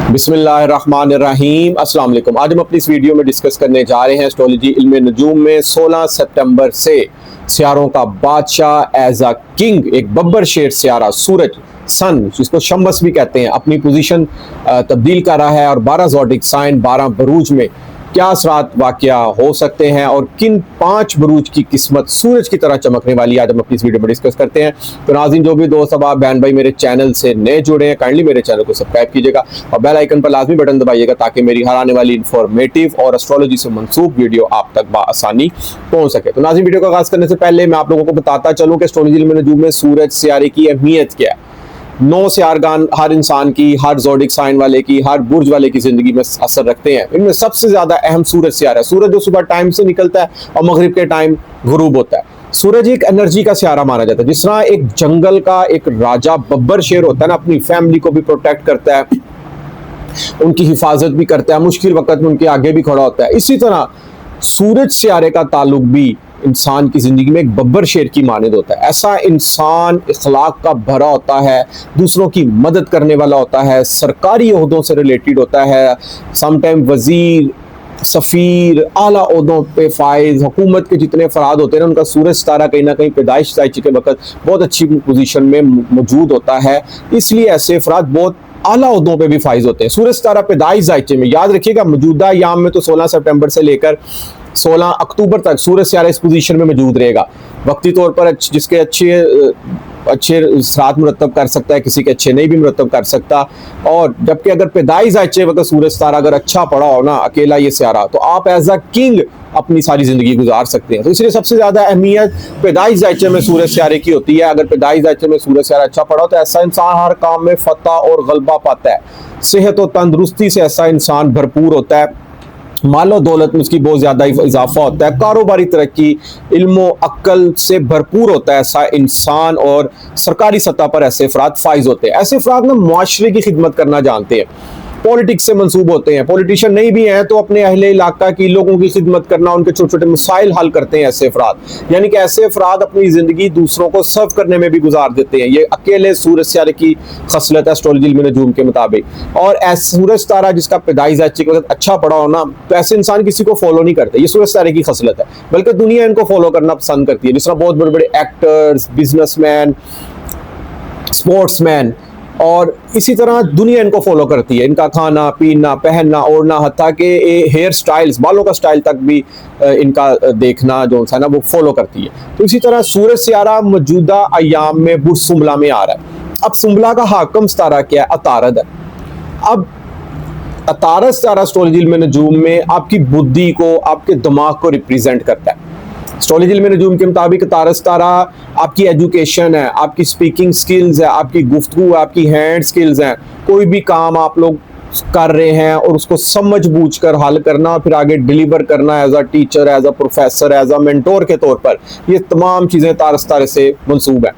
बिस्मिल्लाहिर्रहमानिर्रहीम अस्सलाम वालेकुम। आज हम अपनी इस वीडियो में डिस्कस करने जा रहे हैं एस्ट्रोलॉजी इल्म नजूम में 16 सितंबर से सियारों का बादशाह एज अ किंग एक बब्बर शेर सियारा सूरज सन जिसको शम्बस भी कहते हैं अपनी पोजीशन तब्दील कर रहा है और 12 ज़ोडिक साइन 12 बरूज में क्या असरात वाक़या हो सकते हैं और किन 5 बरूज की किस्मत सूरज की तरह चमकने वाली है आज हम अपनी इस वीडियो में डिस्कस करते हैं। तो नाज़रीन जो भी दोस्त अब आप बहन भाई मेरे चैनल से नए जुड़े हैं काइंडली मेरे चैनल को सब्सक्राइब कीजिएगा और बेल आइकन पर लाजमी बटन दबाइएगा ताकि मेरी हर आने वाली इंफॉर्मेटिव और एस्ट्रोलॉजी से मनसूब वीडियो आप तक बआसानी पहुंच सके। तो नाज़रीन वीडियो का आगाज़ करने से पहले मैं आप लोगों को बताता चलूँ कि एस्ट्रोलॉजी इल्म नजूम में सूरज सियारे की अहमियत क्या है। 9 सियारगान हर इंसान की, हर ज़ोडिक साइन वाले की, हर बुर्ज वाले की जिंदगी में असर रखते हैं। इनमें सबसे ज्यादा अहम सूरज सियारा है। सूरज जो सुबह टाइम से निकलता है और मगरिब के टाइम गुरूब होता है। सूरज एक एनर्जी का सियारा माना जाता है। जिस तरह एक जंगल का एक राजा बब्बर शेर होता है ना, अपनी फैमिली को भी प्रोटेक्ट करता है, उनकी हिफाजत भी करता है, मुश्किल वक्त में उनके आगे भी खड़ा होता है, इसी तरह सूरज सियारे का ताल्लुक भी इंसान की जिंदगी में एक बब्बर शेर की मानद होता है। ऐसा इंसान इखलाक का भरा होता है, दूसरों की मदद करने वाला होता है, सरकारी ओहदों से रिलेटेड होता है, समटाइम वजीर, सफ़ीर, आला ओहदों पे फाइज, हुकूमत के जितने फराद होते हैं उनका सूरज सितारा कहीं ना कहीं पैदाइश के वक्त बहुत अच्छी पोजीशन में मौजूद होता है। इसलिए ऐसे अफराद बहुत आला ओहदों पे भी फाइज होते हैं। सूरज सितारा पैदाइश जायचे में याद रखिएगा मौजूदा याम में तो 16 सितंबर से लेकर 16 अक्टूबर तक सूरज सियारा इस पोजीशन में मौजूद रहेगा। वक्ती तौर पर जिसके अच्छे रात मुरतब कर सकता है, किसी के अच्छे नहीं भी मुरतब कर सकता। और जबकि अगर पैदाइश जायचे वक्त सूरज सितारा अगर अच्छा पड़ा हो ना अकेला ये सियारा, तो आप एज अ किंग अपनी सारी जिंदगी गुजार सकते हैं। तो इसलिए सबसे ज्यादा अहमियत पैदाइश जायचे में सूरज सियारे की होती है। अगर पैदाइश जायचे में सूरज सियारा अच्छा पड़ा हो तो ऐसा इंसान हर काम में फतह और गलबा पाता है। सेहत और तंदुरुस्ती से ऐसा इंसान भरपूर होता है, मालो दौलत में उसकी बहुत ज्यादा इजाफा होता है, कारोबारी तरक्की, इल्मो अक्ल से भरपूर होता है ऐसा इंसान। और सरकारी सतह पर ऐसे अफराद फाइज होते हैं। ऐसे अफराद ना मुआशरे की खिदमत करना जानते हैं, पॉलिटिक्स से मंसूब होते हैं। पॉलिटिशियन नहीं भी हैं तो अपने अहले इलाका की लोगों की खिदमत करना, उनके छोटे छोटे मसाइल हल करते हैं ऐसे अफराद। यानी कि ऐसे अफराद अपनी जिंदगी दूसरों को सर्व करने में भी गुजार देते हैं। ये अकेले सूरज सितारे की खसलत है एस्ट्रोलॉजी इल्म नजूम के मुताबिक। और ऐसे सूरज सितारा जिसका पैदाइश जायचे के वक्त अच्छा पड़ा हो ना, तो ऐसे इंसान किसी को फॉलो नहीं करते। ये सूरज सितारे की खसलत है, बल्कि दुनिया इनको फॉलो करना पसंद करती है। जिस तरह बहुत बड़े बड़े एक्टर्स, बिजनेसमैन, स्पोर्ट्समैन और इसी तरह दुनिया इनको फॉलो करती है। इनका खाना पीना, पहनना, ओढ़ना, हत्ता के हेयर स्टाइल्स, बालों का स्टाइल तक भी इनका देखना जो है ना वो फॉलो करती है। तो इसी तरह सूरज सियारा मौजूदा अयाम में बुर्ज सुंबला में आ रहा है। अब सुंबला का हाकम सितारा क्या है? अतारद है। अब अतारद सितारा एस्ट्रोलॉजी इल्म नजूम में आपकी बुद्धि को, आपके दिमाग को रिप्रेजेंट करता है। एस्ट्रोलॉजी इल्म नजूम के मुताबिक तारा सितारा आपकी एजुकेशन है, आपकी स्पीकिंग स्किल्स है, आपकी गुफ्तगू है, आपकी हैंड स्किल्स हैं। कोई भी काम आप लोग कर रहे हैं और उसको समझ बूझ कर हल करना, फिर आगे डिलीवर करना as a teacher, as a professor, as a mentor के तौर पर, ये तमाम चीज़ें तारा सितारे से मंसूब है।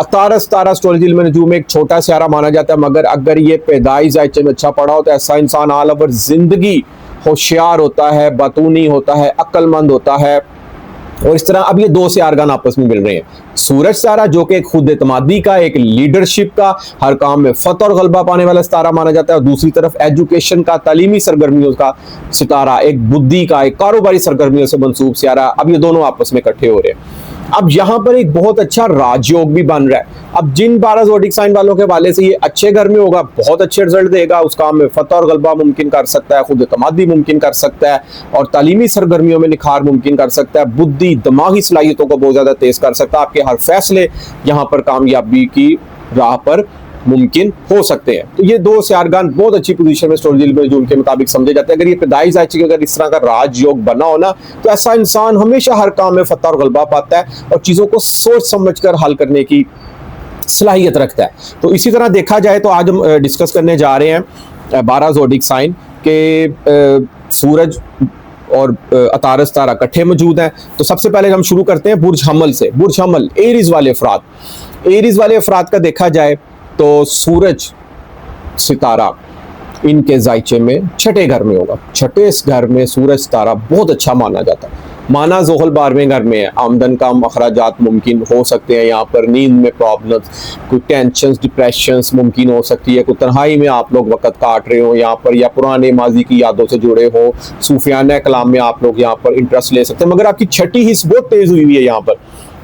तारा सितारा एस्ट्रोलॉजी इल्म नजूम में एक छोटा सियारा माना जाता है, मगर अगर ये पैदाइश जायचे में अच्छा पड़ा हो तो ऐसा इंसान आल ओवर जिंदगी होशियार होता है, बातूनी होता है, अक्लमंद होता है। और इस तरह अब ये 2 सियारगान आपस में मिल रहे हैं। सूरज सितारा जो कि खुद एतमादी का, एक लीडरशिप का, हर काम में फतह और गलबा पाने वाला सितारा माना जाता है। और दूसरी तरफ एजुकेशन का, तालीमी सरगर्मियों का सितारा, एक बुद्धि का, एक कारोबारी सरगर्मियों से मंसूब सियारा। अब ये दोनों आपस में इकट्ठे हो रहे हैं। अब यहाँ पर एक बहुत अच्छा राजयोग भी बन रहा है। अब जिन 12 ज़ोडिक साइन वालों के वाले से ये अच्छे घर में होगा, बहुत अच्छे रिजल्ट देगा, उस काम में फतह और गलबा मुमकिन कर सकता है, खुद एतमादी मुमकिन कर सकता है और तालीमी सरगर्मियों में निखार मुमकिन कर सकता है, बुद्धि दिमागी सलाहियतों को बहुत ज्यादा तेज कर सकता है। आपके हर फैसले यहाँ पर कामयाबी की राह पर मुमकिन हो सकते हैं। तो ये 2 सियारगान बहुत अच्छी पोजीशन में एस्ट्रोलॉजी इल्म नजूम के मुताबिक समझे जाते हैं। अगर ये पैदाइश जायचे के अगर इस तरह का राजयोग बना हो ना, तो ऐसा इंसान हमेशा हर काम में फतह और गलबा पाता है और चीजों को सोच समझ कर हल करने की सलाहियत रखता है। तो इसी तरह देखा जाए तो आज हम डिस्कस करने जा रहे हैं 12 ज़ोडिक साइन के सूरज और अतारद सितारा इकट्ठे मौजूद हैं। तो सबसे पहले हम शुरू करते हैं बुर्ज हमल से। बुर्ज हमल एरीज वाले अफराद, एरीज वाले अफराद का देखा जाए तो सूरज सितारा इनके जायचे में छठे घर में होगा। छठे इस घर में सूरज सितारा बहुत अच्छा माना जाता है। माना ज़ोहल 12वें घर में है, आमदन कम, अखराजात मुमकिन हो सकते हैं यहाँ पर, नींद में प्रॉब्लम्स, कोई टेंशन्स, डिप्रेशंस मुमकिन हो सकती है, कोई तन्हाई में आप लोग वक्त काट रहे हो यहाँ पर, या पुराने माजी की यादों से जुड़े हो, सूफियाना कलाम में आप लोग यहाँ पर इंटरेस्ट ले सकते हैं। मगर आपकी छठी हिस्स बहुत तेज़ हुई हुई है यहाँ पर,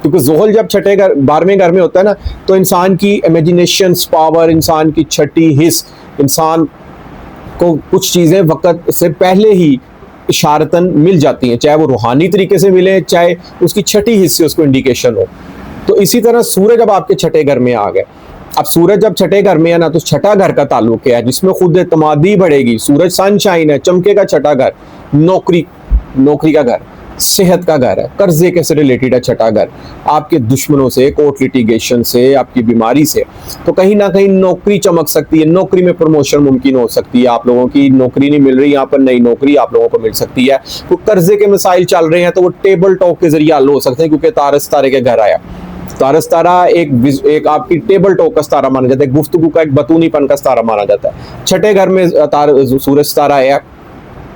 क्योंकि ज़ोहल जब छठे घर 12वें घर में होता है ना, तो इंसान की इमेजिनेशन पावर, इंसान की छठी हिस्स, इंसान को कुछ चीज़ें वक्त से पहले ही इशारतन मिल जाती हैं, चाहे वो रूहानी तरीके से मिले, चाहे उसकी छठी हिस्से उसको इंडिकेशन हो। तो इसी तरह सूरज अब आपके छठे घर में आ गए। अब सूरज जब छठे घर में है ना, तो छठा घर का ताल्लुक है जिसमें खुद एतमादी बढ़ेगी। सूरज सनशाइन है, चमकेगा छठा घर, नौकरी का घर, सेहत का घर है, कर्जे के से रिलेटेड है छठा घर, आपके दुश्मनों से, कोर्ट लिटिगेशन से, आपकी बीमारी से। तो कहीं ना कहीं नौकरी चमक सकती है, नौकरी में प्रमोशन मुमकिन हो सकती है, आप लोगों की नौकरी नहीं मिल रही, यहाँ पर नई नौकरी आप लोगों को मिल सकती है। तो कर्जे के मसाइल चल रहे हैं तो वो टेबल टॉक के जरिए हल हो सकते हैं, क्योंकि तारस तारे के घर आया। तारस तारा एक आपकी टेबल टॉक का सितारा माना जाता है, गुफ्तगू का एक बतूनीपन का सितारा माना जाता है। छठे घर में सूरज तारा है,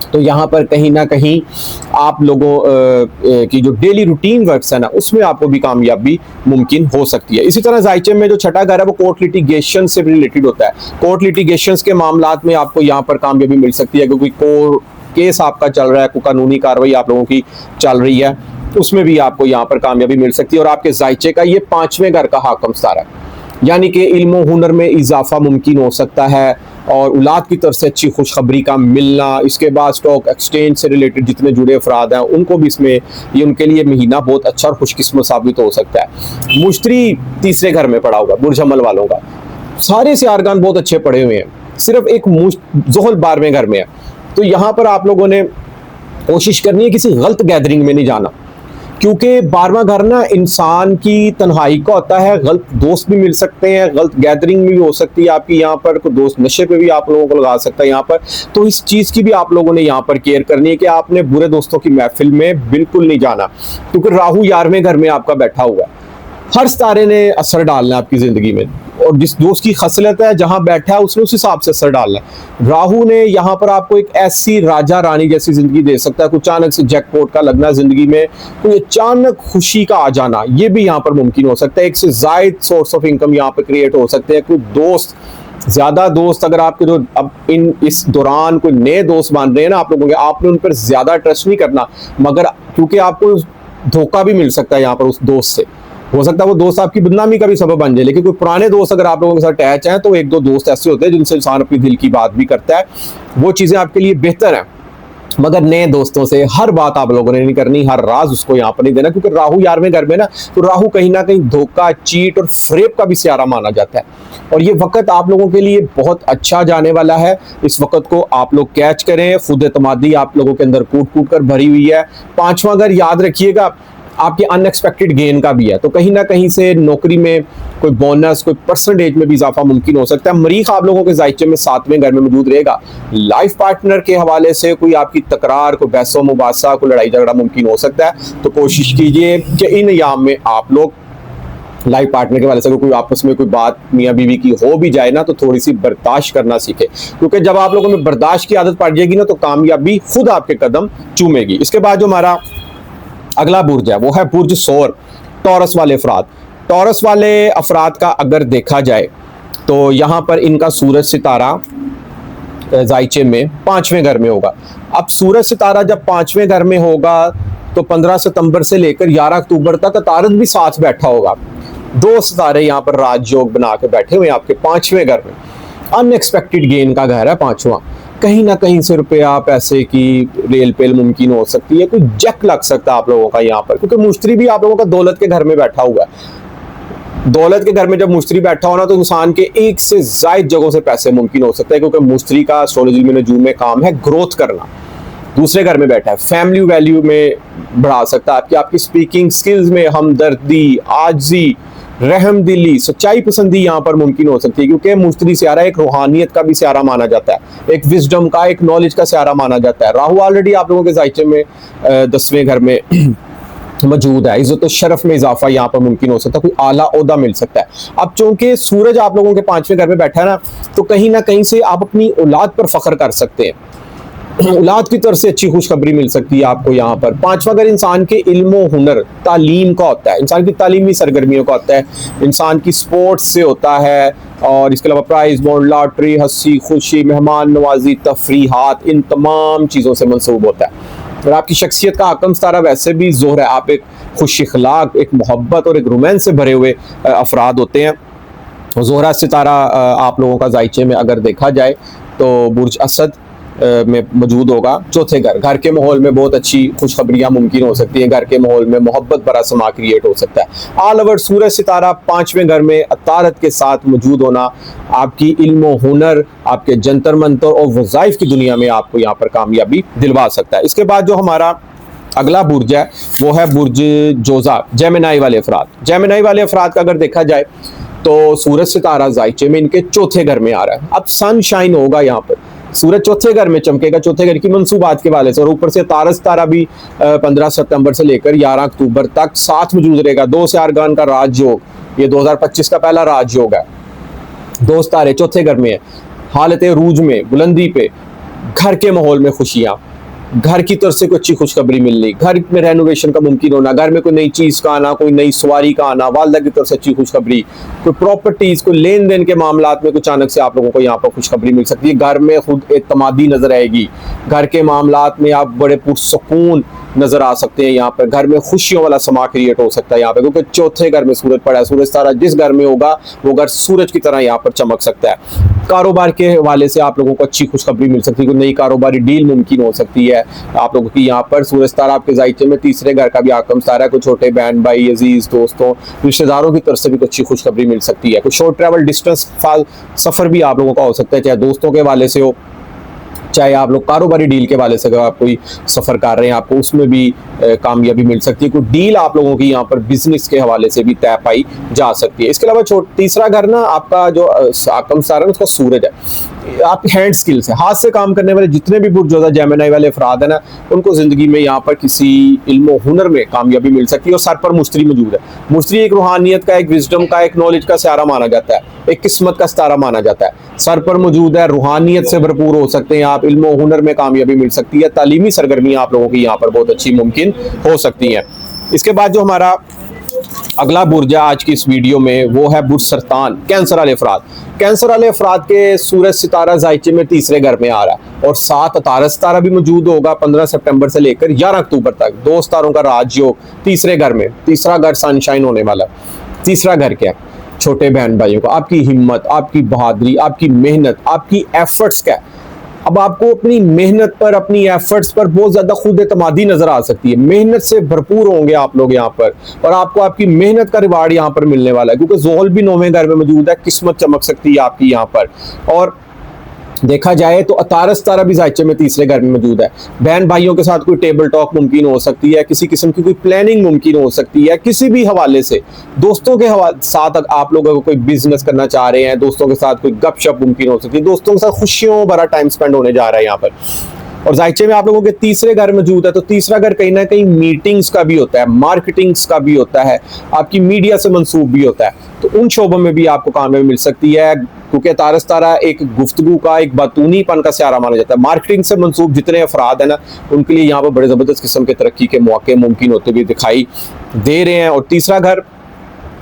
तो यहाँ पर कहीं ना कहीं आप लोगों की जो डेली रूटीन वर्क्स है ना, उसमें आपको भी कामयाबी मुमकिन हो सकती है। इसी तरह जायचे में जो छठा घर है वो कोर्ट लिटिगेशन से रिलेटेड होता है। कोर्ट लिटिगेशन के मामलात में आपको यहाँ पर कामयाबी मिल सकती है, क्योंकि केस आपका चल रहा है, कोई कानूनी कार्रवाई आप लोगों की चल रही है, उसमें भी आपको यहाँ पर कामयाबी मिल सकती है। और आपके जायचे का ये 5वें घर का हाकम सितारा है, यानी कि इल्म व हुनर में इजाफा मुमकिन हो सकता है, और औलाद की तरफ से अच्छी खुशखबरी का मिलना। इसके बाद स्टॉक एक्सचेंज से रिलेटेड जितने जुड़े अफराद हैं उनको भी इसमें ये उनके लिए महीना बहुत अच्छा और खुशकिस्मत साबित हो सकता है। मुश्तरी 3रे घर में पड़ा होगा, बुर्ज अमल वालों का सारे सियारगान बहुत अच्छे पड़े हुए हैं, सिर्फ एक ज़ोहल 12वें घर में है। तो यहाँ पर आप लोगों ने कोशिश करनी है किसी गलत गैदरिंग में नहीं जाना, क्योंकि 12वां घर ना इंसान की तन्हाई का होता है। गलत दोस्त भी मिल सकते हैं, गलत गैदरिंग भी हो सकती है आपकी यहाँ पर, कोई दोस्त नशे पे भी आप लोगों को लगा सकता है यहाँ पर। तो इस चीज़ की भी आप लोगों ने यहाँ पर केयर करनी है कि आपने बुरे दोस्तों की महफिल में बिल्कुल नहीं जाना, क्योंकि राहु 11वें घर में आपका बैठा हुआ है। हर सितारे ने असर डालना है आपकी ज़िंदगी में, और जिस दोस्त की खसलत है जहां बैठा है उसने उस हिसाब से असर डालना है। राहु ने यहाँ पर आपको एक ऐसी राजा रानी जैसी जिंदगी दे सकता है, कोई अचानक से जैकपॉट का लगना जिंदगी में, कोई अचानक खुशी का आ जाना, ये भी यहाँ पर मुमकिन हो सकता है। एक से जायद सोर्स ऑफ इनकम यहाँ पर क्रिएट हो सकते हैं। कोई दोस्त, ज्यादा दोस्त अगर आपके जो अब इस दौरान कोई नए दोस्त बन रहे हैं ना आप लोगों के, आपने उन पर ज्यादा ट्रस्ट नहीं करना, मगर क्योंकि आपको धोखा भी मिल सकता है यहाँ पर उस दोस्त से। हो सकता है वो दोस्त आपकी बदनामी का भी सबब बन जाए। लेकिन कोई पुराने दोस्त अगर आप लोगों के साथ अटैच हैं, तो 1-2 दोस्त ऐसे होते हैं जिनसे इंसान अपनी दिल की बात भी करता है, वो चीज़ें आपके लिए बेहतर हैं। मगर नए दोस्तों से हर बात आप लोगों ने नहीं करनी, हर राज उसको यहाँ पर नहीं देना, क्योंकि राहु 11वें घर में ना, तो राहु कहीं ना कहीं धोखा, चीट और फ्रेब का भी सियारा माना जाता है। और ये वक्त आप लोगों के लिए बहुत अच्छा जाने वाला है। इस वक्त को आप लोग कैच करें। खुद एतमादी आप लोगों के अंदर कूट कूट कर भरी हुई है। 5वां घर याद रखिएगा आपके अनएक्सपेक्टेड गेन का भी है, तो कहीं ना कहीं से नौकरी में कोई बोनस, कोई परसेंटेज में भी इजाफा मुमकिन हो सकता है। मरीख आप लोगों के जायचे में 7वें घर में मौजूद रहेगा। लाइफ पार्टनर के हवाले से कोई आपकी तकरार, कोई बहसो मुबासा, कोई लड़ाई झगड़ा मुमकिन हो सकता है। तो कोशिश कीजिए कि इन अयाम में आप लोग लाइफ पार्टनर के हवाले से कोई आपस में कोई बात मियाँ बीवी की हो भी जाए ना, तो थोड़ी सी बर्दाश्त करना सीखे, क्योंकि जब आप लोगों में बर्दाश्त की आदत पड़ जाएगी ना, तो कामयाबी खुद आपके कदम चूमेगी। इसके बाद जो हमारा अगला बुर्ज है वो है बुर्ज सौर, टॉरस वाले अफराद। टॉरस वाले अफराद का अगर देखा जाए तो यहाँ पर इनका सूरज सितारा जायचे में 5वें घर में होगा। अब सूरज सितारा जब 5वें घर में होगा तो 15 सितंबर से लेकर 11 अक्टूबर तक तारद भी साथ बैठा होगा। 2 सितारे यहाँ पर राजयोग बना के बैठे हुए आपके 5वें घर में। अनएक्सपेक्टेड गेन का घर है 5वां। कहीं ना कहीं से रुपया, पैसे की रेल पेल मुमकिन हो सकती है, कोई जक लग सकता है आप लोगों का यहाँ पर, क्योंकि मुश्तरी भी आप लोगों का दौलत के घर में बैठा हुआ है। दौलत के घर में जब मुश्तरी बैठा होना, तो इंसान के एक से ज्यादा जगहों से पैसे मुमकिन हो सकते हैं, क्योंकि मुश्तरी का एस्ट्रोलॉजी में नजूम में काम है ग्रोथ करना। दूसरे घर में बैठा है, फैमिली वैल्यू में बढ़ा सकता है, आपकी स्पीकिंग स्किल्स में हमदर्दी, आजी, रहमदिली, सच्चाई पसंदी यहाँ पर मुमकिन हो सकती है, क्योंकि मुश्तरी सियारा एक रूहानियत का भी सियारा माना जाता है, एक विजडम का, एक नॉलेज का सियारा माना जाता है। राहु ऑलरेडी आप लोगों के जायचे में 10वें घर में मौजूद है। इज्जत और शरफ में इजाफा यहाँ पर मुमकिन हो सकता है, कोई आला ओहदा मिल सकता है। अब चूंकि सूरज आप लोगों के 5वें घर में बैठा है ना, तो कहीं ना कहीं से आप अपनी औलाद पर फख्र कर सकते हैं। औलाद की तरफ से अच्छी खुशखबरी मिल सकती है आपको यहाँ पर। पांचवा घर इंसान के इल्म हुनर तालीम का होता है, इंसान की तालीमी सरगर्मियों का होता है, इंसान की स्पोर्ट्स से होता है, और इसके अलावा प्राइज बॉन्ड, लॉटरी, हंसी खुशी, मेहमान नवाजी, तफरीहात, इन तमाम चीज़ों से मंसूब होता है। और आपकी शख्सियत का आकम सितारा वैसे भी ज़ोहर है, आप एक खुश अखलाक, एक मोहब्बत और एक रोमांस से भरे हुए अफराद होते हैं। ज़ोहरा सितारा आप लोगों का जायचे में अगर देखा जाए तो बुर्ज असद में मौजूद होगा। चौथे घर के माहौल में बहुत अच्छी खुशखबरियाँ मुमकिन हो सकती हैं, घर के माहौल में मोहब्बत भरा समा क्रिएट हो सकता है। ऑल ओवर सूरज सितारा पांचवें घर में अतारत के साथ मौजूद होना आपकी इल्म हुनर, आपके जंतर मंतर और वज़ाइफ की दुनिया में आपको यहाँ पर कामयाबी दिलवा सकता है। इसके बाद जो हमारा अगला बुर्ज है वो है बुर्ज जोजा, जेमिनाई वाले अफराद। जेमिनाई वाले अफराद का अगर देखा जाए तो सूरज सितारा जायचे में इनके चौथे घर में आ रहा है। अब सनशाइन होगा यहाँ पर, सूरज चौथे घर में चमकेगा, चौथे घर की मंसूबात के वाले से, और ऊपर से तारस तारा भी 15 सितंबर से लेकर 11 अक्टूबर तक साथ मौजूद रहेगा। दो सियारगान का राजयोग, ये 2025 का पहला राजयोग है। दो तारे चौथे घर में है, हालत रूज में, बुलंदी पे, घर के माहौल में खुशियाँ, घर की तरफ से कोई अच्छी खुशखबरी मिलनी, घर में रेनोवेशन का मुमकिन होना, घर में कोई नई चीज़ का आना, कोई नई सवारी का आना, वालदा की तरफ से अच्छी खुशखबरी, कोई प्रॉपर्टीज़, कोई लेन देन के मामलात में कुछ अचानक से आप लोगों को यहाँ पर खुशखबरी मिल सकती है। घर में खुद एतमादी नजर आएगी, घर के मामलात में आप बड़े पुरसकून नजर आ सकते हैं। यहाँ पर घर में खुशियों वाला समा क्रिएट हो सकता है यहाँ पे, क्योंकि चौथे घर में सूरज पड़ा है। सूरज तारा जिस घर में होगा वो घर सूरज की तरह यहाँ पर चमक सकता है। कारोबार के हवाले से आप लोगों को अच्छी खुशखबरी मिल सकती है, कोई नई कारोबारी डील मुमकिन हो सकती है आप लोगों की। यहाँ पर सूरज तारा आपके जायचे में तीसरे घर का भी आकम तारा है, कोई छोटे बहन भाई, अजीज दोस्तों, रिश्तेदारों की तरफ से भी कुछ अच्छी खुशखबरी मिल सकती है। कोई शॉर्ट ट्रैवल डिस्टेंस सफर भी आप लोगों का हो सकता है, चाहे दोस्तों के हवाले से हो, चाहे आप लोग कारोबारी डील के वाले से अगर आप कोई सफर कर रहे हैं, आपको उसमें भी कामयाबी मिल सकती है। कोई डील आप लोगों की यहाँ पर बिजनेस के हवाले से भी तय पाई जा सकती है। इसके अलावा तीसरा घर ना आपका जो आकम सारा है उसका सूरज है, आपकी हैंड स्किल्स है, हाथ से काम करने वाले जितने भी बुर्जोदा जेमिनाई वाले अफराद है ना, उनको जिंदगी में यहाँ पर किसी इल्म हुनर में कामयाबी मिल सकती है। और सर पर मुश्तरी मौजूद है। मुश्तरी एक रूहानियत का, एक विजडम का, एक नॉलेज का सितारा माना जाता है, एक किस्मत का सितारा माना जाता है। सर पर मौजूद है, रूहानियत से भरपूर हो सकते हैं आप, इल्म हुनर में कामयाबी मिल सकती है, तालीमी सरगर्मियाँ आप लोगों की यहाँ पर बहुत अच्छी मुमकिन हो सकती हैं। इसके बाद जो हमारा अगला बुर्ज है आज की इस वीडियो में वो है बुर्ज सरतान, कैंसर वाले अफराद। कैंसर वाले अफराद के सूरज सितारा जायचे में तीसरे घर में आ रहा है, और साथ तारा सितारा भी मौजूद होगा 15 सितंबर से लेकर 11 अक्टूबर तक। दो सितारों का राजयोग तीसरे घर में, तीसरा घर सनशाइन होने वाला। तीसरा घर क्या है? छोटे बहन भाइयों को, आपकी हिम्मत, आपकी बहादुरी, आपकी मेहनत, आपकी एफर्ट्स क्या है। अब आपको अपनी मेहनत पर, अपनी एफर्ट्स पर बहुत ज्यादा खुद एतमादी नजर आ सकती है। मेहनत से भरपूर होंगे आप लोग यहाँ पर, और आपको आपकी मेहनत का रिवार्ड यहाँ पर मिलने वाला है, क्योंकि ज़ोहल भी 9वें घर में मौजूद है। किस्मत चमक सकती है आपकी यहाँ पर। और देखा जाए तो अतारस तारा भी जायचे में तीसरे घर में मौजूद है। बहन भाइयों के साथ कोई टेबल टॉक मुमकिन हो सकती है, किसी किस्म की कोई प्लानिंग मुमकिन हो सकती है, किसी भी हवाले से। दोस्तों के साथ आप लोग अगर कोई बिजनेस करना चाह रहे हैं, दोस्तों के साथ कोई गपशप मुमकिन हो सकती है, दोस्तों के साथ खुशियों भरा टाइम स्पेंड होने जा रहा है यहाँ पर। और जायचे में आप लोगों के तीसरे घर मौजूद है, तो तीसरा घर कहीं ना कहीं मीटिंग्स का भी होता है, मार्केटिंग्स का भी होता है, आपकी मीडिया से मंसूब भी होता है। तो उन शोबों में भी आपको कामयाबी मिल सकती है, क्योंकि तारस तारा एक गुफ्तगू का, एक बातूनीपन का सियारा माना जाता है। मार्केटिंग से मंसूब जितने अफराद है ना, उनके लिए यहाँ पर बड़े ज़बरदस्त किस्म के तरक्की के मौके मुमकिन होते हुए दिखाई दे रहे हैं। और तीसरा घर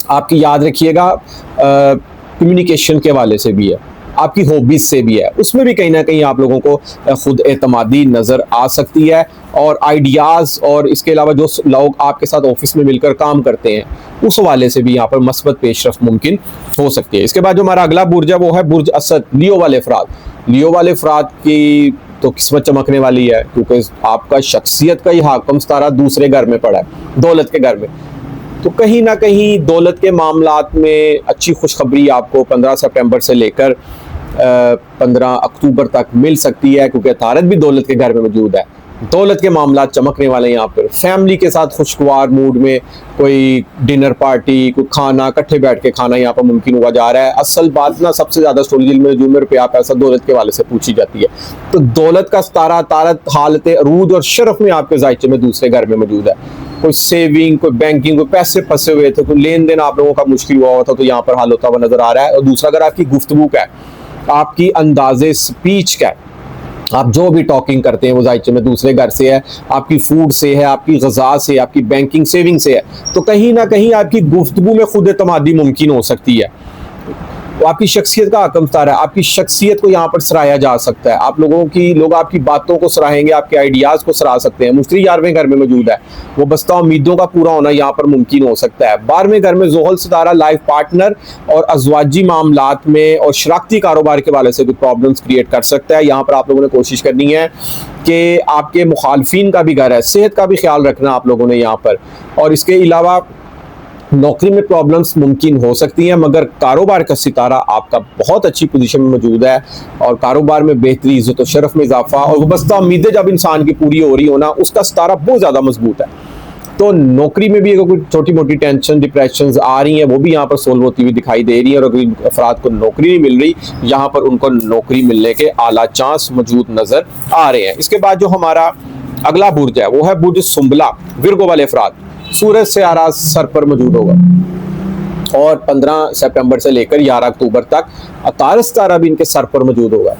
आपकी याद रखिएगा कम्युनिकेशन के हवाले से भी है, आपकी हॉबीज से भी है, उसमें भी कहीं ना कहीं आप लोगों को खुद एतमादी नज़र आ सकती है। और आइडियाज़ और इसके अलावा जो लोग आपके साथ ऑफिस में मिलकर काम करते हैं, उस हवाले से भी यहाँ पर मस्बत पेशरफ मुमकिन हो सकती है। इसके बाद जो हमारा अगला बुर्ज है वो है बुर्ज असद, लियो वाले अफराद। लियो वाले अफराद की तो किस्मत चमकने वाली है, क्योंकि आपका शख्सियत का ही हाकम सितारा दूसरे घर में पड़ा है, दौलत के घर में। तो कहीं ना कहीं दौलत के मामलात में अच्छी खुशखबरी आपको 15 सितंबर से लेकर 15 अक्टूबर तक मिल सकती है, क्योंकि तारत भी दौलत के घर में मौजूद है। दौलत के मामलात चमकने वाले हैं यहाँ पर। फैमिली के साथ खुशगवार मूड में कोई डिनर पार्टी, कोई खाना, इकट्ठे बैठ के खाना यहाँ पर मुमकिन हुआ जा रहा है। असल बात ना सबसे ज़्यादा स्टोरी में जो में रुपया पैसा दौलत के वाले से पूछी जाती है। तो दौलत का सितारा तारत हालत अरूज और शरफ में आपके जायचे में दूसरे घर में मौजूद है। कोई सेविंग, कोई बैंकिंग, कोई पैसे फंसे हुए थे, कोई लेन देन आप लोगों का मुश्किल हुआ था, तो यहाँ पर हल होता हुआ नजर आ रहा है। और दूसरा अगर आपकी गुफ्तगू का है, आपकी अंदाजे स्पीच का है, आप जो भी टॉकिंग करते हैं वो जायचे में दूसरे घर से है, आपकी फूड से है, आपकी ग़िज़ा से, आपकी बैंकिंग सेविंग से है। तो कहीं ना कहीं आपकी गुफ्तगू में खुद एतमादी मुमकिन हो सकती है। तो आपकी शख्सियत का हकम तारा है, आपकी शख्सियत को यहाँ पर सराहा जा सकता है। आप लोग आपकी बातों को सराहेंगे, आपके आइडियाज़ को सराह सकते हैं। मुश्तरी 11वें घर में मौजूद है, वो बस्ता उम्मीदों का पूरा होना यहाँ पर मुमकिन हो सकता है। 12वें घर में ज़ोहल सितारा लाइफ पार्टनर और अज़वाजी मामलात में और शराकती कारोबार के वाले से कोई प्रॉब्लम्स क्रिएट कर सकता है। यहाँ पर आप लोगों ने कोशिश करनी है कि आपके मुखालफिन का भी घर है, सेहत का भी ख्याल रखना आप लोगों ने यहाँ पर। और इसके अलावा नौकरी में प्रॉब्लम्स मुमकिन हो सकती हैं, मगर कारोबार का सितारा आपका बहुत अच्छी पोजीशन में मौजूद है और कारोबार में बेहतरी, इज़्ज़त और शरफ में इजाफा और वबस्ता उम्मीदें जब इंसान की पूरी हो रही हो ना, उसका सितारा बहुत ज़्यादा मजबूत है। तो नौकरी में भी अगर कोई छोटी मोटी टेंशन डिप्रेशन आ रही हैं, वो भी यहाँ पर सोल्व होती हुई दिखाई दे रही है। और अगर अफराद को नौकरी नहीं मिल रही, यहाँ पर उनको नौकरी मिलने के आला चांस मौजूद नज़र आ रहे हैं। इसके बाद जो हमारा अगला बुर्ज है वो है बुर्ज सुंबला, विर्गो वाले अफराद। सूरज सियारा सर पर मौजूद होगा और 15 सितंबर से लेकर 11 अक्टूबर तक अतारस सितारा भी इनके सर पर मौजूद होगा।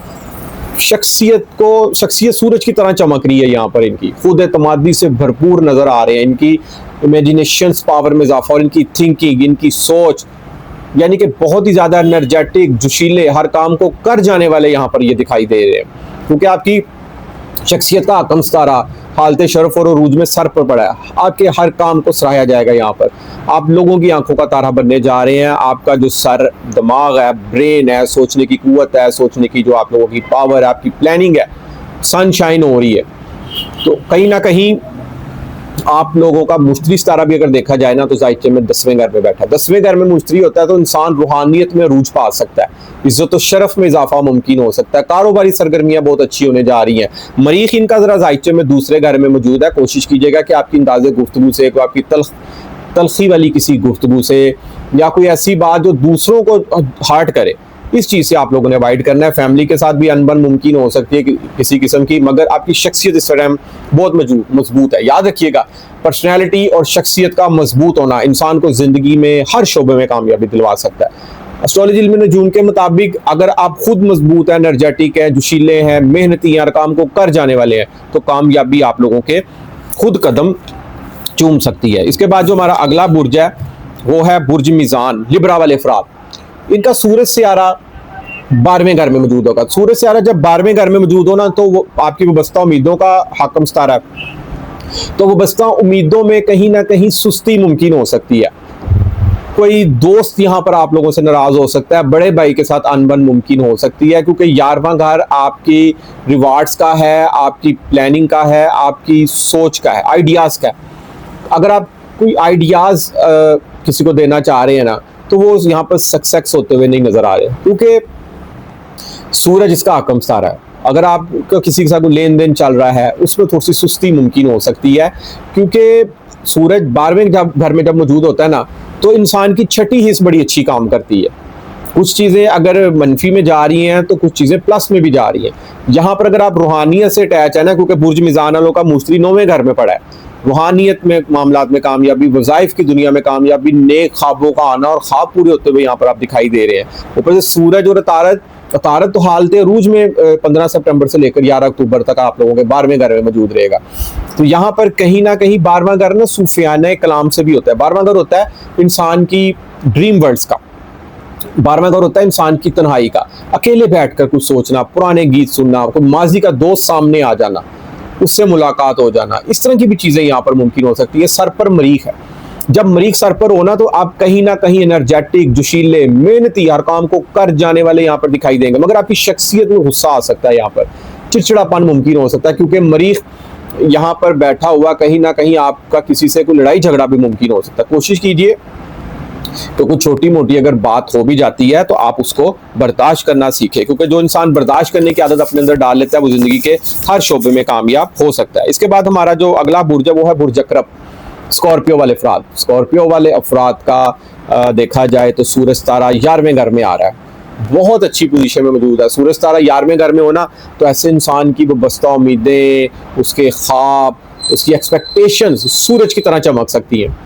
शख्सियत सूरज की तरह चमक रही है यहाँ पर, इनकी खुद एतमादी से भरपूर नजर आ रहे हैं। इनकी इमेजिनेशन पावर में इजाफा और इनकी थिंकिंग, इनकी सोच, यानी कि बहुत ही ज्यादा एनर्जेटिक, जोशीले, हर काम को कर जाने वाले यहाँ पर ये दिखाई दे रहे हैं। क्योंकि आपकी शख्सियत का हकम सितारा हालत शरफ और अरूज में सर पर पड़ा है। आपके हर काम को सराहा जाएगा। यहाँ पर आप लोगों की आंखों का तारा बनने जा रहे हैं। आपका जो सर दिमाग है, ब्रेन है, सोचने की कुव्वत है, सोचने की जो आप लोगों की पावर है, आपकी प्लानिंग है, सनशाइन हो रही है। तो कहीं ना कहीं आप लोगों का मुश्तरी सितारा भी अगर देखा जाए ना, तो जायचे में 10वें घर में बैठा है। 10वें घर में मुश्तरी होता है तो इंसान रूहानियत में अरूज पा सकता है, इज्जत और शरफ में इजाफा मुमकिन हो सकता है। कारोबारी सरगर्मियां बहुत अच्छी होने जा रही हैं। मरीख इनका जरा जायचे में दूसरे घर में मौजूद है। कोशिश कीजिएगा कि आपकी अंदाजे गुफ्तगू से, आपकी तलखी वाली किसी गुफ्तगू से या कोई ऐसी बात जो दूसरों को हर्ट करे, इस चीज़ से आप लोगों ने अवॉइड करना है। फैमिली के साथ भी अनबन मुमकिन हो सकती है किसी किस्म की, मगर आपकी शख्सियत इस तरह बहुत मजबूत है। याद रखिएगा, पर्सनैलिटी और शख्सियत का मजबूत होना इंसान को ज़िंदगी में हर शोबे में कामयाबी दिलवा सकता है। एस्ट्रोलॉजी इल्म नजूम के मुताबिक अगर आप खुद मजबूत हैं, एनर्जेटिक हैं, जोशीले हैं, मेहनती हैं, हर काम को कर जाने वाले हैं, तो कामयाबी आप लोगों के खुद कदम चूम सकती है। इसके बाद जो हमारा अगला बुर्ज है वो है बुर्ज मीज़ान, लिब्रा वाले अफराद। इनका सूरज सियारा 12वें घर में मौजूद होगा। सूरज सियारा जब 12वें घर में मौजूद हो ना, तो वो आपकी वाबस्ता उम्मीदों का हाकम सितारा है। तो वाबस्ता उम्मीदों में कहीं ना कहीं सुस्ती मुमकिन हो सकती है। कोई दोस्त यहाँ पर आप लोगों से नाराज हो सकता है, बड़े भाई के साथ अनबन मुमकिन हो सकती है, क्योंकि 11वां घर आपकी रिवार्ड्स का है, आपकी प्लानिंग का है, आपकी सोच का है, आइडियाज़ का है। अगर आप कोई आइडियाज़ किसी को देना चाह रहे हैं ना, तो वो यहाँ पर सक्सेस होते हुए नहीं नजर आ रहे, क्योंकि सूरज इसका हकम सितारा है। अगर आपका किसी के साथ कोई लेन देन चल रहा है, उसमें थोड़ी सी सुस्ती मुमकिन हो सकती है, क्योंकि सूरज 12वें घर में जब मौजूद होता है ना, तो इंसान की छठी हिस्स बड़ी अच्छी काम करती है। कुछ चीज़ें अगर मनफी में जा रही हैं तो कुछ चीज़ें प्लस में भी जा रही हैं। यहाँ पर अगर आप रूहानियत से अटैच है ना, क्योंकि बुर्ज मीज़ान वालों का मुश्तरी 9वें घर में पड़ा है, रूहानियत में मामलात में कामयाबी, वज़ाइफ की दुनिया में कामयाबी, नेक ख्वाबों का आना और ख्वाब पूरे होते हुए यहाँ पर आप दिखाई दे रहे हैं। ऊपर से सूरज और तारत तो हालत अरूज में 15 सितंबर से लेकर 11 अक्टूबर तक आप लोगों के 12वें घर में मौजूद रहेगा। तो यहाँ पर कहीं ना कहीं 12वां घर ना सूफियाना कलाम से भी होता है। 12वां घर होता है इंसान की ड्रीम वर्ल्ड्स का, 12वां घर होता है इंसान की तन्हाई का, अकेले बैठकर कुछ सोचना, पुराने गीत सुनना, कोई माजी का दोस्त सामने आ जाना, उससे मुलाकात हो जाना, इस तरह की भी चीज़ें यहाँ पर मुमकिन हो सकती है। सर पर मरीख है, जब मरीख सर पर होना तो आप कहीं ना कहीं एनर्जेटिक, जोशीले, मेहनती, हर काम को कर जाने वाले यहाँ पर दिखाई देंगे, मगर आपकी शख्सियत में गुस्सा आ सकता है, यहाँ पर चिड़चिड़ापन मुमकिन हो सकता है, क्योंकि मरीख यहाँ पर बैठा हुआ कहीं ना कहीं आपका किसी से कोई लड़ाई झगड़ा भी मुमकिन हो सकता है। कोशिश कीजिए तो कुछ छोटी मोटी अगर बात हो भी जाती है तो आप उसको बर्दाश्त करना सीखें, क्योंकि जो इंसान बर्दाश्त करने की आदत अपने अंदर डाल लेता है वो जिंदगी के हर शोबे में कामयाब हो सकता है। इसके बाद हमारा जो अगला बुर्ज है वो है बुर्ज अकरब, स्कॉर्पियो वाले अफराद। स्कॉर्पियो वाले अफराद का देखा जाए तो सूरज तारा 11वें घर में आ रहा है, बहुत अच्छी पोजीशन में मौजूद है। सूरज तारा 11वें घर में होना तो ऐसे इंसान की वो बस्ता उम्मीदें, उसके ख्वाब, उसकी एक्सपेक्टेशंस सूरज की तरह चमक सकती हैं।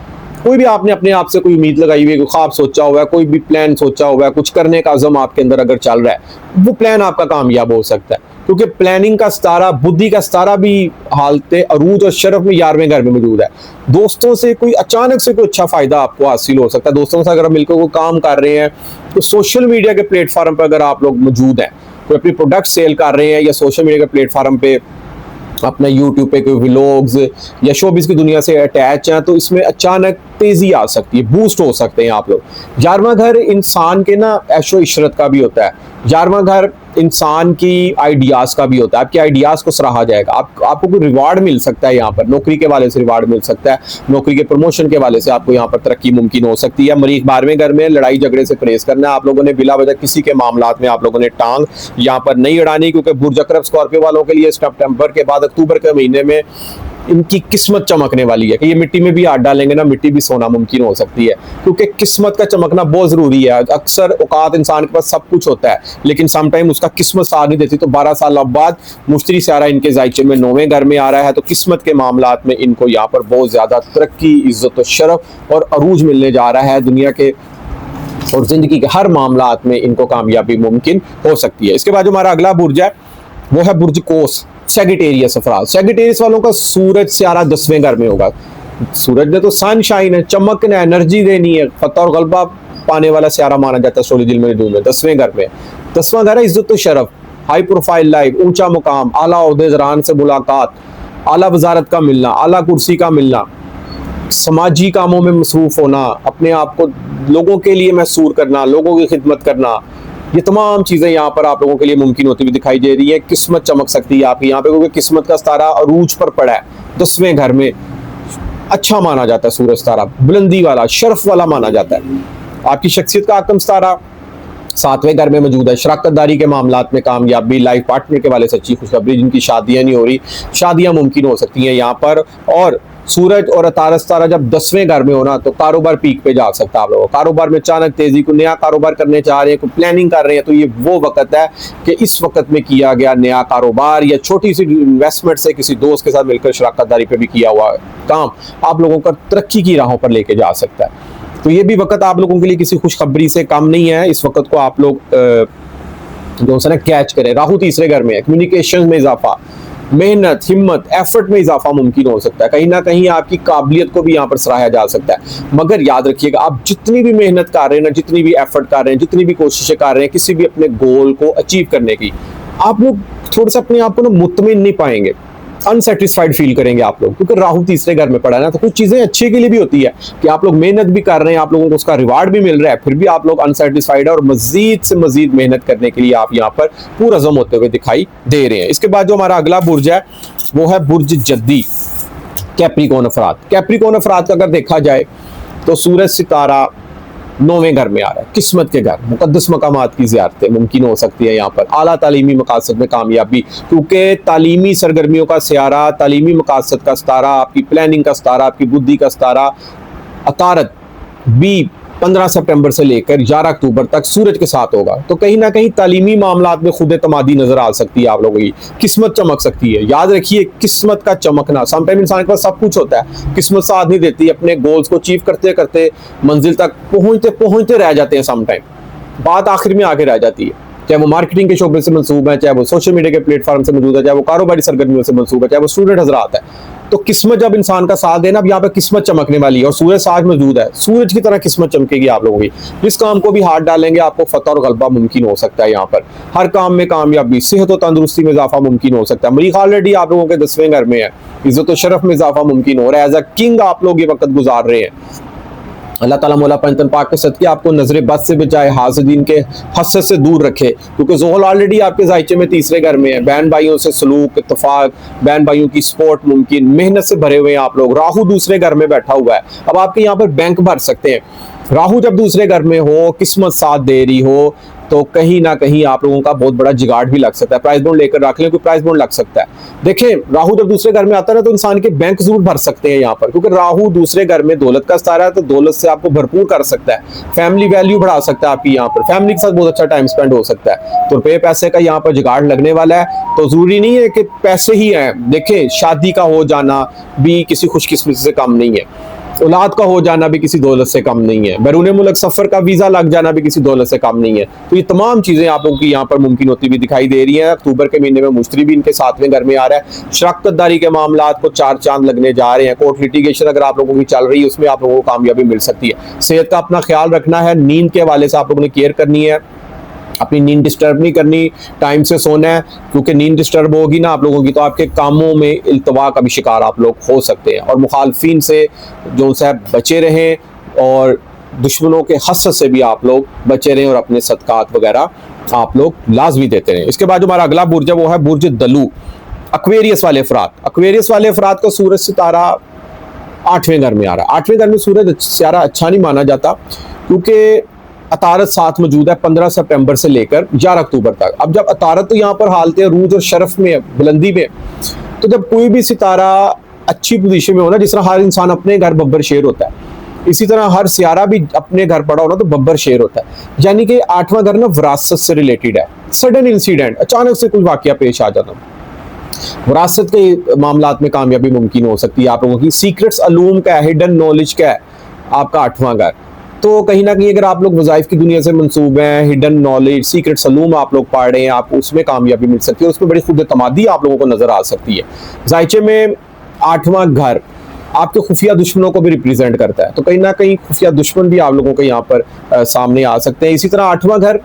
कोई भी आपने अपने आप से कोई उम्मीद लगाई हुई है, कोई ख्वाब सोचा हुआ है, कोई भी प्लान सोचा हुआ है, कुछ करने का अज़म आपके अंदर अगर चल रहा है, वो प्लान आपका कामयाब हो सकता है। क्योंकि प्लानिंग का सितारा, बुद्धि का सितारा भी हालते अरूज और शरफ में 11वें घर में मौजूद है। दोस्तों से कोई अचानक से कोई अच्छा फायदा आपको हासिल हो सकता है। दोस्तों से अगर मिलकर कोई काम कर रहे हैं, तो सोशल मीडिया के प्लेटफॉर्म पर अगर आप लोग मौजूद हैं, कोई अपनी प्रोडक्ट सेल कर रहे हैं या सोशल मीडिया के प्लेटफॉर्म पे अपना यूट्यूब पे कोई व्लॉग्स या शोबिस की दुनिया से अटैच हैं, तो इसमें अचानक तेजी आ सकती है, बूस्ट हो सकते हैं आप लोग। 11वां घर इंसान के ना ऐशो इशरत का भी होता है। 11वां घर इंसान की आइडियाज का भी होता है। आपके आइडियाज को सराहा जाएगा, आपको कोई रिवार्ड मिल सकता है। यहाँ पर नौकरी के वाले से रिवार्ड मिल सकता है, नौकरी के प्रमोशन के वाले से आपको यहाँ पर तरक्की मुमकिन हो सकती है। मरीख 12वें घर में लड़ाई झगड़े से परहेज करना है। आप लोगों ने बिला वजह किसी के मामलात में आप लोगों ने टांग यहाँ पर नहीं अड़ानी, क्योंकि बुर्ज अकरब स्कॉर्पियो वालों के लिए सितंबर के बाद अक्टूबर के महीने में इनकी किस्मत चमकने वाली है कि ये मिट्टी में भी हाथ डालेंगे ना, मिट्टी भी सोना मुमकिन हो सकती है। क्योंकि किस्मत का चमकना बहुत जरूरी है। अक्सर औकात इंसान के पास सब कुछ होता है, लेकिन समटाइम उसका किस्मत साथ नहीं देती। तो 12 साल बाद मुश्तरी सियारा इनके जायचे में 9वें घर में आ रहा है, तो किस्मत के मामलात में इनको यहाँ पर बहुत ज्यादा तरक्की, इज्जत और शरफ और अरूज मिलने जा रहा है। दुनिया के और जिंदगी के हर मामलात में इनको कामयाबी मुमकिन हो सकती है। इसके बाद जो हमारा अगला बुर्ज है वो है बुर्ज कोस, सेगिटेरियस अफराद। सेगिटेरियस वालों का सूरज सियारा 10वें घर में होगा। सूरज ने तो सनशाइन है, चमकना, एनर्जी देनी है, फतह और गलबा पाने वाला सियारा माना जाता है एस्ट्रोलॉजी में 10वें घर में। 10वां घर है इज्जत और शरफ, हाई प्रोफाइल लाइफ, ऊंचा मुकाम, आला ओहदेदारान से मुलाकात, आला वजारत का मिलना, आला कुर्सी का मिलना, समाजी कामों में मसरूफ होना, अपने आप को लोगों के लिए महसूर करना, लोगों की खिदमत करना, ये तमाम चीज़ें यहाँ पर आप लोगों के लिए मुमकिन होती हुई दिखाई दे रही है। किस्मत चमक सकती है आपकी यहाँ पे, क्योंकि किस्मत का सितारा अरूज पर पड़ा है। 10वें घर में अच्छा माना जाता है सूरज सितारा, बुलंदी वाला, शर्फ वाला माना जाता है। आपकी शख्सियत का आकम सितारा 7वें घर में मौजूद है। शराकतदारी के मामलात में कामयाबी, लाइफ पार्टनर के वाले से अच्छी खुशखबरी, जिनकी शादियाँ नहीं हो रही, शादियाँ मुमकिन हो सकती हैं यहाँ पर। और सूरज और अतारस सितारा जब 10वें घर में होना, तो कारोबार पीक पे जा सकता है आप लोगों। कारोबार में अचानक तेजी, को नया कारोबार करने चाह रहे हैं, कोई प्लानिंग कर रहे हैं, तो ये वो वक्त है कि इस वक्त में किया गया नया कारोबार या छोटी सी इन्वेस्टमेंट से किसी दोस्त के साथ मिलकर शराकतदारी पे भी किया हुआ काम आप लोगों को तरक्की की राहों पर लेके जा सकता है। तो ये भी वक्त आप लोगों के लिए किसी खुशखबरी से कम नहीं है। इस वक्त को आप लोग जो है ना कैच करें। राहु 3रे घर में है, कम्युनिकेशन में इजाफा, मेहनत, हिम्मत, एफर्ट में इजाफा मुमकिन हो सकता है। कहीं ना कहीं आपकी काबिलियत को भी यहाँ पर सराहा जा सकता है। मगर याद रखिएगा, आप जितनी भी मेहनत कर रहे हैं ना, जितनी भी एफर्ट कर रहे हैं, जितनी भी कोशिशें कर रहे हैं किसी भी अपने गोल को अचीव करने की, आप लोग थोड़ा सा अपने आप को ना मुतमिन नहीं पाएंगे, अनसेटिस्फाइड फील करेंगे आप लोग, क्योंकि राहु 3रे घर में पड़ा है ना। तो कुछ चीजें अच्छे के लिए भी होती है कि आप लोग मेहनत भी कर रहे हैं, आप लोगों को उसका रिवार्ड भी मिल रहा है, फिर भी आप लोग अनसेटिस्फाइड है और मजीद से मजीद मेहनत करने के लिए आप यहाँ पर पुरअज़म होते हुए दिखाई दे रहे हैं। इसके बाद जो हमारा अगला बुर्ज है वो है बुर्ज जद्दी, कैप्रिकॉर्न अफराद। कैप्रिकॉर्न अफराद का अगर देखा जाए तो सूरज सितारा 9वें घर में आ रहा है, किस्मत के घर, मुकद्दस मकामात की ज़ियारतें मुमकिन हो सकती है यहाँ पर। आला तालीमी मकासद में कामयाबी, क्योंकि तालीमी सरगर्मियों का सियारा, तालीमी मकासद का सितारा, आपकी प्लानिंग का सितारा, आपकी बुद्धि का सितारा अतारत भी 15 सितंबर से लेकर 11 अक्टूबर तक सूरज के साथ होगा। तो कहीं ना कहीं तालीमी मामलात में खुद एतमादी नजर आ सकती है आप लोगों की, किस्मत चमक सकती है। याद रखिए, किस्मत का चमकना, समटाइम इंसान के पास सब कुछ होता है, किस्मत साथ नहीं देती। अपने गोल्स को अचीव करते करते मंजिल तक पहुंचते पहुंचते रह जाते हैं, समटाइम बात आखिर में आके रह जाती है। चाहे वो मार्केटिंग के शोबे से मंसूब है, चाहे वो सोशल मीडिया के प्लेटफॉर्म से मौजूद है, चाहे वो कारोबारी सरगर्मियों से मंसूब है, चाहे वो स्टूडेंट हजरात है। तो किस्मत जब इंसान का साथ देना, अब यहाँ पे किस्मत चमकने वाली है और सूरज साथ मौजूद है, सूरज की तरह किस्मत चमकेगी आप लोगों की। जिस काम को भी हाथ डालेंगे आपको फतह और गलबा मुमकिन हो सकता है। यहाँ पर हर काम में कामयाबी, सेहत और तंदुरुस्ती में इजाफा मुमकिन हो सकता है। मरीख ऑलरेडी आप लोगों के 10वें घर में है, इज्जत और शरफ में इजाफा मुमकिन हो रहा है। एज अ किंग आप लोग ये वक्त गुजार रहे हैं। अल्लाह ताला मौला पंजतन पाक के सदके आपको नजर बद से बचाए, हासिदीन के हसद से दूर रखे, क्योंकि ज़ोहल ऑलरेडी आपके जायचे में 3रे घर में है। बहन भाइयों से सलूक, इत्तफाक, बहन भाइयों की सपोर्ट मुमकिन, मेहनत से भरे हुए हैं आप लोग। राहु 2रे घर में बैठा हुआ है, अब आपके यहाँ पर बैंक भर सकते हैं। राहु जब 2रे घर में हो, किस्मत साथ दे रही हो, तो कहीं ना कहीं आप लोगों का बहुत बड़ा जिगाड़ भी लग सकता है। प्राइस बॉन्ड लेकर रख लें, कोई प्राइस बॉन्ड लग सकता है। देखें, राहु जब 2रे घर में आता है ना, तो इंसान के बैंक जरूर भर सकते हैं यहाँ पर, क्योंकि राहु 2रे घर में दौलत का सितारा है, तो दौलत से आपको भरपूर कर सकता है। फैमिली वैल्यू बढ़ा सकता है आपकी, यहाँ पर फैमिली के साथ बहुत अच्छा टाइम स्पेंड हो सकता है। तो रुपये पैसे का यहाँ पर जिगाड़ लगने वाला है। तो जरूरी नहीं है कि पैसे ही हैं, देखें शादी का हो जाना भी किसी खुशकिस्मती से कम नहीं है। औलाद का हो जाना भी किसी दौलत से कम नहीं है, बैरून मुल्क सफ़र का वीज़ा लग जाना भी किसी दौलत से कम नहीं है। तो ये तमाम चीज़ें आप लोगों की यहाँ पर मुमकिन होती हुई दिखाई दे रही हैं। अक्टूबर के महीने में मुश्तरी भी इनके 7वें घर में आ रहा है। शराकतदारी के मामला को 4 चांद लगने जा रहे हैं। कोर्ट लिटिगेशन अगर आप लोगों की चल रही है उसमें आप लोगों को कामयाबी मिल सकती है। सेहत का अपना ख्याल रखना है, नींद के हवाले से आप लोगों ने केयर करनी है, अपनी नींद डिस्टर्ब नहीं करनी, टाइम से सोना है, क्योंकि नींद डिस्टर्ब होगी ना आप लोगों की तो आपके कामों में इल्तवा का भी शिकार आप लोग हो सकते हैं। और मुखालफिन से जो है बचे रहें और दुश्मनों के हसरत से भी आप लोग बचे रहें और अपने सदकात वगैरह आप लोग लाजमी देते रहें। इसके बाद जो हमारा अगला बुर्ज है वो है बुर्ज दलू, एक्वेरियस वाले अफराद। एक्वेरियस वाले अफराद का सूरज सितारा 8वें घर में आ रहा है। 8वें घर में सूरज सितारा अच्छा नहीं माना जाता, क्योंकि अतारत साथ मौजूद है 15 सितंबर से लेकर 11 अक्टूबर तक। अब जब अतारत तो यहाँ पर हालत रूज और शरफ में, बुलंदी में, तो जब कोई भी सितारा अच्छी पोजीशन में होना, जिस तरह हर इंसान अपने घर बब्बर शेर होता है, इसी तरह हर सियारा भी अपने घर पड़ा होना तो बब्बर शेर होता है। यानी कि 8वां घर ना विरासत से रिलेटेड है। सडन इंसिडेंट, अचानक से कोई वाकया पेश आ जाता, विरासत के मामलात में कामयाबी मुमकिन हो सकती है आप लोगों की। सीक्रेट्स अलूम का, हिडन नॉलेज का है आपका 8वां घर। तो कहीं ना कहीं अगर आप लोग वज़ाइफ की दुनिया से मंसूब हैं, हिडन नॉलेज, सीक्रेट सलूम आप लोग पढ़ रहे हैं, आप उसमें कामयाबी मिल सकती है, उसमें बड़ी खुद एतमादी आप लोगों को नजर आ सकती है। जायचे में 8वां घर आपके खुफिया दुश्मनों को भी रिप्रेजेंट करता है, तो कहीं ना कहीं खुफिया दुश्मन भी आप लोगों के यहाँ पर सामने आ सकते हैं। इसी तरह 8वां घर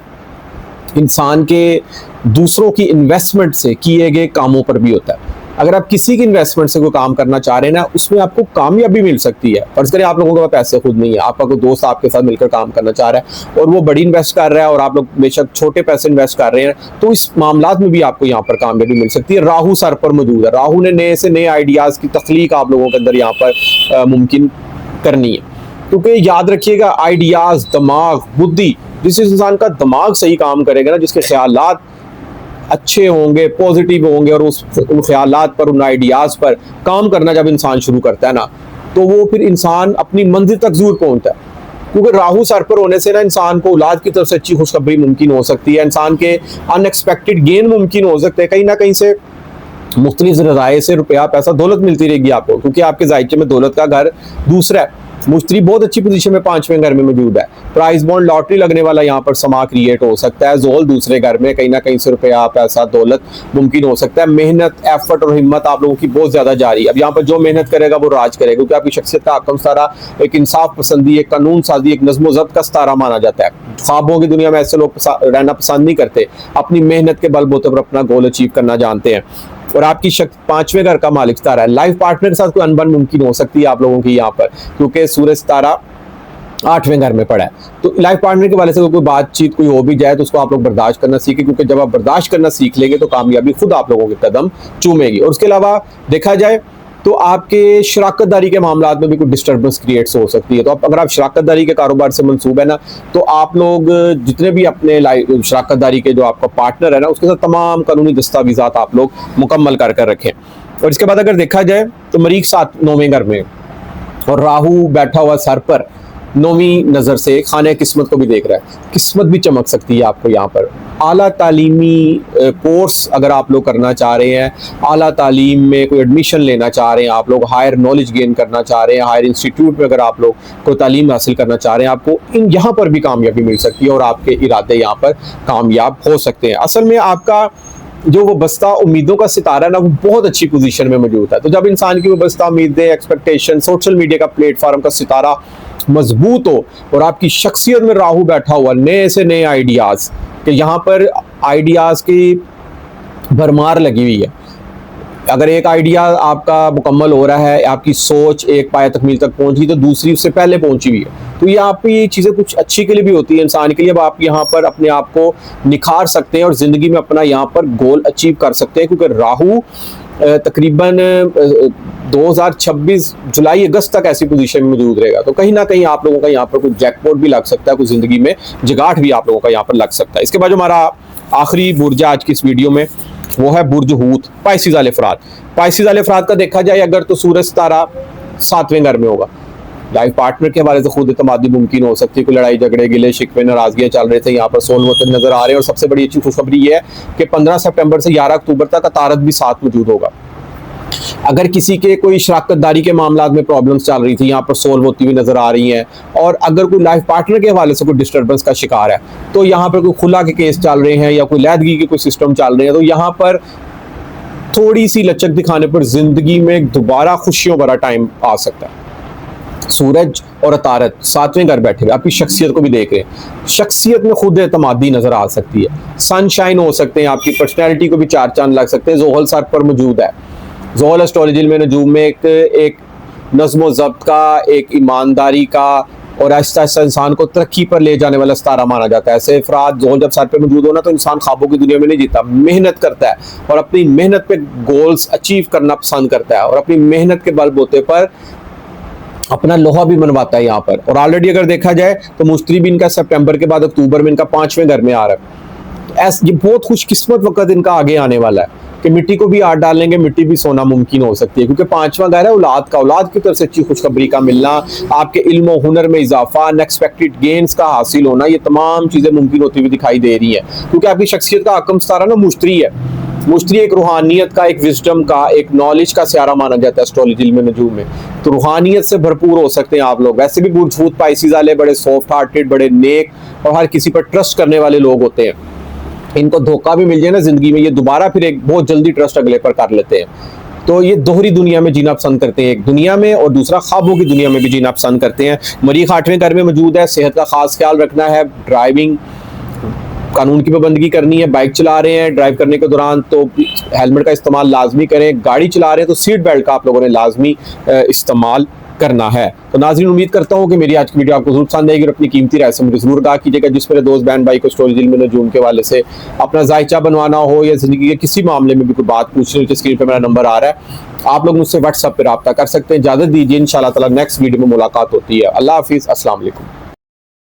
इंसान के दूसरों की इन्वेस्टमेंट से किए गए कामों पर भी होता है। अगर आप किसी की इन्वेस्टमेंट से कोई काम करना चाह रहे हैं ना, उसमें आपको कामयाबी मिल सकती है। फर्ज करें आप लोगों के पास पैसे खुद नहीं है, आपका कोई दोस्त आपके साथ मिलकर काम करना चाह रहा है और वो बड़ी इन्वेस्ट कर रहा है और आप लोग बेशक छोटे पैसे इन्वेस्ट कर रहे हैं, तो इस मामलात में भी आपको यहाँ पर कामयाबी मिल सकती है। राहु सर पर मौजूद है, राहु ने नए से नए आइडियाज की तख्लीक आप लोगों के अंदर यहाँ पर मुमकिन करनी है। क्योंकि याद रखिएगा, आइडियाज, दिमाग, बुद्धि, जिस इंसान का दिमाग सही काम करेगा ना, जिसके ख्यालात अच्छे होंगे, पॉजिटिव होंगे और उन ख्यालात पर, उन आइडियाज़ पर काम करना जब इंसान शुरू करता है ना, तो वो फिर इंसान अपनी मंजिल तक जरूर पहुंचता है। क्योंकि राहु सर पर होने से ना इंसान को औलाद की तरफ से अच्छी खुशखबरी मुमकिन हो सकती है, इंसान के अनएक्सपेक्टेड गेन मुमकिन हो सकते हैं, कहीं ना कहीं से मुख्तलिफ रज़ाए से रुपया पैसा दौलत मिलती रहेगी आपको, क्योंकि आपके जायचे में दौलत का घर दूसरा है। मुश्तरी बहुत अच्छी पोजीशन में 5वें घर में मौजूद है। प्राइज बॉन्ड, लॉटरी लगने वाला यहाँ पर समा क्रिएट हो सकता है। जोल दूसरे घर में, कहीं ना कहीं से रुपया पैसा दौलत मुमकिन हो सकता है। मेहनत, एफर्ट और हिम्मत आप लोगों की बहुत ज्यादा जारी है। अब यहाँ पर जो मेहनत करेगा वो राज करेगा, क्योंकि आपकी शख्सियत का आकम सतारा एक इंसाफ पसंदी, एक कानून साजी, एक नज़्म ज़ब्त का सतारा माना जाता है। ख्वाबों की दुनिया में ऐसे लोग रहना पसंद नहीं करते, अपनी मेहनत के बलबूते पर अपना गोल अचीव करना जानते हैं। और आपकी शक्ति 5वें घर का मालिक सितारा है। लाइफ पार्टनर के साथ कोई अनबन मुमकिन हो सकती है आप लोगों की यहाँ पर, क्योंकि सूरज सितारा 8वें घर में पड़ा है। तो लाइफ पार्टनर के वाले से कोई बातचीत कोई हो भी जाए तो उसको आप लोग बर्दाश्त करना सीखें, क्योंकि जब आप बर्दाश्त करना सीख लेंगे तो कामयाबी खुद आप लोगों के कदम चूमेगी। और उसके अलावा देखा जाए तो आपके शराकतदारी के मामला में भी कुछ डिस्टर्बेंस क्रिएट्स हो सकती है। तो अगर आप शराकतदारी के कारोबार से मंसूब है ना, तो आप लोग जितने भी अपने शराकतदारी के जो आपका पार्टनर है ना, उसके साथ तमाम कानूनी दस्तावेजात आप लोग मुकम्मल कर रखें। और इसके बाद अगर देखा जाए तो मरीख 9वें घर में और राहु बैठा हुआ सर पर 9वीं नज़र से खाने किस्मत को भी देख रहा है। किस्मत भी चमक सकती है आपको यहाँ पर। आला तालीमी कोर्स अगर आप लोग करना चाह रहे हैं, आला तालीम में कोई एडमिशन लेना चाह रहे हैं आप लोग, हायर नॉलेज गेन करना चाह रहे हैं, हायर इंस्टीट्यूट में अगर आप लोग कोई तालीम हासिल करना चाह रहे हैं, आपको इन यहाँ पर भी कामयाबी मिल सकती है और आपके इरादे यहाँ पर कामयाब हो सकते हैं। असल में आपका जो वो बस्ता उम्मीदों का सितारा है ना, वो बहुत अच्छी पोजीशन में मौजूद है। तो जब इंसान की वो बस्ता उम्मीदें, एक्सपेक्टेशन, सोशल मीडिया का प्लेटफॉर्म का सितारा मजबूत हो और आपकी शख्सियत में राहु बैठा हुआ, नए से नए आइडियाज़, कि यहाँ पर आइडियाज़ की भरमार लगी हुई है। अगर एक आइडिया आपका मुकम्मल हो रहा है, आपकी सोच एक पाया तकमील तक पहुंची, तो दूसरी उससे पहले पहुंची हुई है। तो ये आप ये चीज़ें कुछ अच्छी के लिए भी होती है इंसान के लिए। अब आप यहाँ पर अपने आप को निखार सकते हैं और ज़िंदगी में अपना यहाँ पर गोल अचीव कर सकते हैं, क्योंकि राहु तकरीबन 2026 जुलाई अगस्त तक ऐसी पोजीशन में मौजूद रहेगा। तो कहीं ना कहीं आप लोगों का यहाँ पर कुछ जैकपॉट भी लग सकता है, कुछ ज़िंदगी में जगाट भी आप लोगों का यहाँ पर लग सकता है। इसके बाद जो हमारा आखिरी बुर्ज आज की इस वीडियो में वो है बुर्ज हूत, पाइसिस वाले अफराद। पाइसिस वाले अफराद का देखा जाए अगर तो सूरज सितारा 7वें घर में होगा। लाइफ पार्टनर के हवाले से खुद एतमादी मुमकिन हो सकती है। कोई लड़ाई झगड़े, गिले शिकवे, नाराजगियां चल रहे थे, यहाँ पर सोलमत नजर आ रहे हैं। और सबसे बड़ी अच्छी खुशखबरी ये है कि 15 सितंबर से 11 अक्टूबर तक अतारत भी साथ मौजूद होगा। अगर किसी के कोई शराकतदारी के मामला में प्रॉब्लम्स चल रही थी, यहाँ पर सोल्व होती हुई नजर आ रही हैं, और अगर कोई लाइफ पार्टनर के हवाले से कोई डिस्टर्बेंस का शिकार है, तो यहाँ पर कोई खुला के केस चल रहे हैं या कोई लैदगी के कोई सिस्टम चल रहे हैं, तो यहाँ पर थोड़ी सी लचक दिखाने पर जिंदगी में दोबारा खुशियों भरा टाइम आ सकता है। सूरज और अतारत 7वें घर बैठे हुए, आपकी शख्सियत को भी देख रहे हैं, शख्सियत में खुद एतमादी नजर आ सकती है, सनशाइन हो सकते हैं, आपकी पर्सनैलिटी को भी चार चांद लग सकते हैं। जोहल सर पर मौजूद है। जोहल एस्ट्रोलॉजी में नजूम में एक नज़्म ज़ब्त का, एक ईमानदारी का और आहिस्ता आहिस्ता इंसान को तरक्की पर ले जाने वाला सितारा माना जाता है। ऐसे अफराद जोहल जब सर पे मौजूद होना, तो इंसान ख्वाबों की दुनिया में नहीं जीता, मेहनत करता है और अपनी मेहनत पे गोल्स अचीव करना पसंद करता है, और अपनी मेहनत के बलबूते पर अपना लोहा भी मनवाता है यहाँ पर। और ऑलरेडी अगर देखा जाए तो मुश्तरी भी इनका सितंबर के बाद अक्टूबर में इनका 5वें घर में आ रहा है। ये बहुत खुशकिस्मत वक्त इनका आगे आने वाला है कि मिट्टी को भी हाथ डालेंगे, मिट्टी भी सोना मुमकिन हो सकती है, क्योंकि 5वां घर है औलाद का। औलाद की तरफ से अच्छी खुशखबरी का मिलना, आपके इल्म और हुनर में इजाफा, अनएक्सपेक्टेड गेन्स का हासिल होना, ये तमाम चीज़ें मुमकिन होती हुई दिखाई दे रही हैं, क्योंकि आपकी शख्सियत का हकम सितारा ना मुश्तरी है। मुश्तरी एक रूहानियत का, एक विजडम का, एक नॉलेज का सियारा माना जाता है एस्ट्रोलॉजी में नजूम में। तो रूहानियत से भरपूर हो सकते हैं आप लोग। वैसे भी बुर्जफूत पाइसिस वाले बड़े सॉफ्ट हार्टेड, बड़े नेक और हर किसी पर ट्रस्ट करने वाले लोग होते हैं। इनको धोखा भी मिल जाए ना जिंदगी में, ये दोबारा फिर एक बहुत जल्दी ट्रस्ट अगले पर कर लेते हैं। तो ये दोहरी दुनिया में जीना पसंद करते हैं, एक दुनिया में और दूसरा ख्वाबों की दुनिया में भी जीना पसंद करते हैं। मरीख 8वें घर में मौजूद है। सेहत का खास ख्याल रखना है, ड्राइविंग कानून की पाबंदी करनी है। बाइक चला रहे हैं, ड्राइव करने के दौरान तो हेलमेट का इस्तेमाल लाजमी करें। गाड़ी चला रहे हैं तो सीट बेल्ट का आप लोगों ने लाजमी इस्तेमाल करना है। तो नाज़रीन, उम्मीद करता हूँ कि मेरी आज की वीडियो आपको जरूर पसंद आएगी और अपनी कीमती राय से मुझे जरूर आगाह कीजिएगा। जिस मेरे दोस्त बहन भाई को एस्ट्रोलॉजी में नजूम के वाले से अपना जायचा बनवाना हो या जिंदगी के किसी मामले में भी कोई बात पूछनी हो, स्क्रीन पर मेरा नंबर आ रहा है, आप लोग मुझसे व्हाट्सएप पर रब्ता कर सकते हैं। इजाजत दीजिए, इंशाअल्लाह ताला नेक्स्ट वीडियो में मुलाकात होती है। अल्लाह हाफिज़, अस्सलाम वालेकुम।